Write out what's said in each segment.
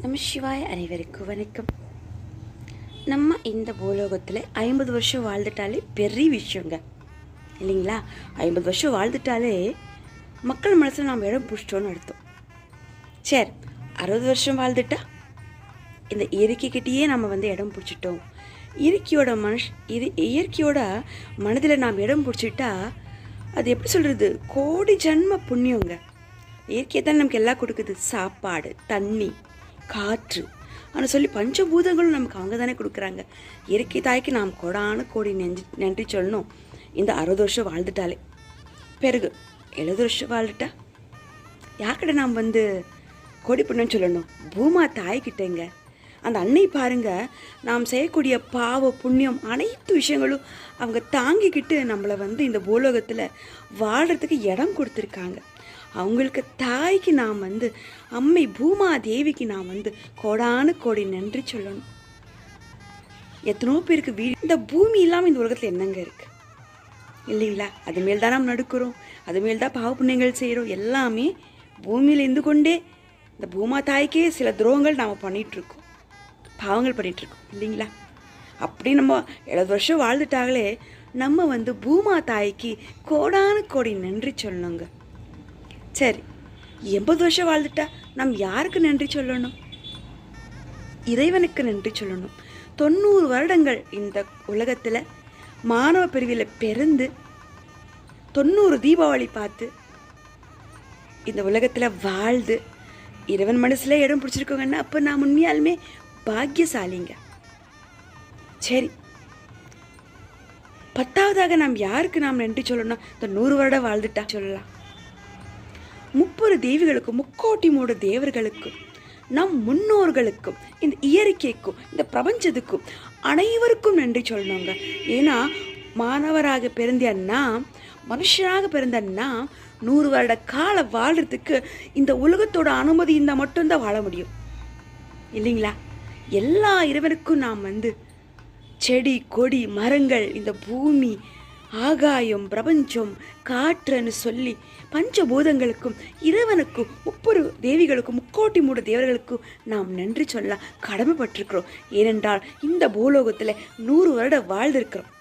நம்ம சிவாய அனைவருக்கும் வணக்கம். நம்ம இந்த பூலோகத்தில் 50 வருஷம் வாழ்ந்துட்டாலே பெரிய விஷயங்க இல்லைங்களா? 50 வருஷம் வாழ்ந்துட்டாலே மக்கள் மனசில் நாம் இடம் பிடிச்சிட்டோன்னு அர்த்தம். சரி, 60 வருஷம் வாழ்ந்துட்டா இந்த இயற்கைக்கிட்டேயே நம்ம இடம் பிடிச்சிட்டோம். இயற்கையோட மனதில் நாம் இடம் பிடிச்சிட்டா அது எப்படி சொல்கிறது, கோடி ஜன்ம புண்ணியங்க. இயற்கையை தான் நமக்கு எல்லாம் கொடுக்குது, சாப்பாடு, தண்ணி, காற்று ஆனால் சொல்லி பஞ்சபூதங்களும் நமக்கு அவங்க தானே கொடுக்குறாங்க. இயற்கை தாய்க்கு நாம் கோடி நன்றி சொல்லணும். இந்த 60 வருஷம் வாழ்ந்துட்டாலே பிறகு 70 வருஷம் வாழ்ந்துட்டா யார்கிட்ட நாம் கோடி புண்ணியம் சொல்லணும்? பூமா தாய்கிட்டங்க. அந்த அன்னை பாருங்க, நாம் செய்யக்கூடிய பாவ புண்ணியம் அனைத்து விஷயங்களும் அவங்க தாங்கிக்கிட்டு நம்மளை இந்த பூலோகத்தில் வாழ்கிறதுக்கு இடம் கொடுத்துருக்காங்க. அவங்களுக்கு தாய்க்கு நாம் அம்மை பூமா தேவிக்கு நாம் கோடி நன்றி சொல்லணும். எத்தனோ பேருக்கு இந்த பூமி இல்லாமல் இந்த உலகத்தில் என்னங்க இருக்கு இல்லைங்களா? அது மேல் தான் நாம் நடக்கிறோம், அது மேல் தான் பாவ புண்ணியங்கள் செய்கிறோம். எல்லாமே பூமியில் இருந்து கொண்டே இந்த பூமா தாய்க்கே சில துரோகங்கள் நாம் பண்ணிகிட்ருக்கோம், பாவங்கள் பண்ணிகிட்ருக்கோம் இல்லைங்களா? அப்படி நம்ம 70 வருஷம் வாழ்ந்துட்டாங்களே நம்ம பூமா தாய்க்கு கோடி நன்றி சொல்லணுங்க. சரி, 80 வருஷம் வாழ்ந்துட்டா நாம் யாருக்கு நன்றி சொல்லணும்? இறைவனுக்கு நன்றி சொல்லணும். 90 வருடங்கள் இந்த உலகத்தில் மாணவ பிரிவில் பிறந்து 90 தீபாவளி பார்த்து இந்த உலகத்தில் வாழ்ந்து இறைவன் மனசில் இடம் பிடிச்சிருக்கோங்கன்னா அப்போ நான் உண்மையாலுமே பாக்கியசாலிங்க. சரி, 10வதாக நாம் யாருக்கு நாம் நன்றி சொல்லணும்? இந்த 100 வருடம் வாழ்ந்துட்டா சொல்லலாம். 30 தேவிகளுக்கும், முக்கோட்டி மூட தேவர்களுக்கும், நம் முன்னோர்களுக்கும், இந்த இயற்கைக்கும், இந்த பிரபஞ்சத்துக்கும் அனைவருக்கும் நன்றி சொல்லணுங்க. ஏன்னா மாணவராக பிறந்த நாம், மனுஷராக பிறந்த நாம் 100 வருட கால வாழ்கிறதுக்கு இந்த உலகத்தோட அனுமதி இருந்தால் மட்டும்தான் வாழ முடியும் இல்லைங்களா? எல்லா இறைவனுக்கும் நாம் செடி, கொடி, மரங்கள், இந்த பூமி, ஆகாயம், பிரபஞ்சம், காற்றுன்னு சொல்லி பஞ்சபூதங்களுக்கும் இறைவனுக்கும் 30 தேவிகளுக்கும், முக்கோட்டி மூட தேவர்களுக்கும் நாம் நன்றி சொல்ல கடமைப்பட்டிருக்கிறோம். ஏனென்றால் இந்த பூலோகத்தில் 100 வருடம் வாழ்ந்திருக்கிறோம்.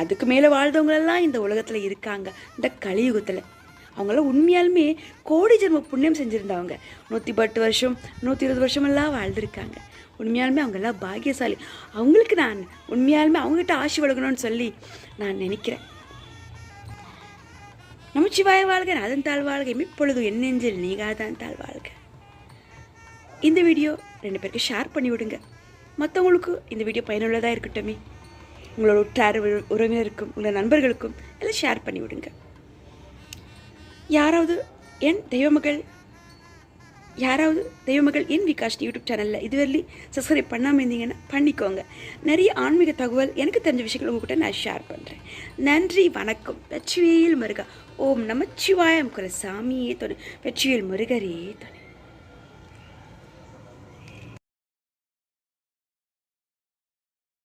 அதுக்கு மேலே வாழ்ந்தவங்களெல்லாம் இந்த உலகத்தில் இருக்காங்க. இந்த கலியுகத்தில் அவங்களாம் உண்மையாலுமே கோடி ஜென்ம புண்ணியம் செஞ்சுருந்தவங்க. 110 வருஷம், 120 வருஷமெல்லாம் வாழ்ந்திருக்காங்க. உண்மையாலுமே அவங்கெல்லாம் பாக்கியசாலி. அவங்களுக்கு நான் உண்மையாலுமே அவங்ககிட்ட ஆசி வழங்கணும்னு சொல்லி நான் நினைக்கிறேன். நமச்சிவாய வாழ்க, நாதன் தாழ் வாழ்க, இப்பொழுது என் நெஞ்சில் நீகாதான் தாழ் வாழ்க. இந்த வீடியோ 2 பேருக்கு ஷேர் பண்ணி விடுங்க. மற்றவங்களுக்கு இந்த வீடியோ பயனுள்ளதாக இருக்கட்டுமே. உங்களோட உற்றார் உறவினருக்கும், உங்களோட நண்பர்களுக்கும் எல்லாம் ஷேர் பண்ணி விடுங்க. யாராவது தெய்வமகள் என் விகாஷ் யூடியூப் சேனலில் இதுவரை சப்ஸ்கிரைப் பண்ணாமல் இருந்தீங்கன்னா பண்ணிக்கோங்க. நிறைய ஆன்மீக தகவல் எனக்கு தெரிஞ்ச விஷயங்கள் உங்கள்கிட்ட நான் ஷேர் பண்ணுறேன். நன்றி, வணக்கம். வெற்றிவேல் முருகா. ஓம் நமச்சிவாயம். சாமியே துணை, வெற்றிவேல் முருகரே துணை.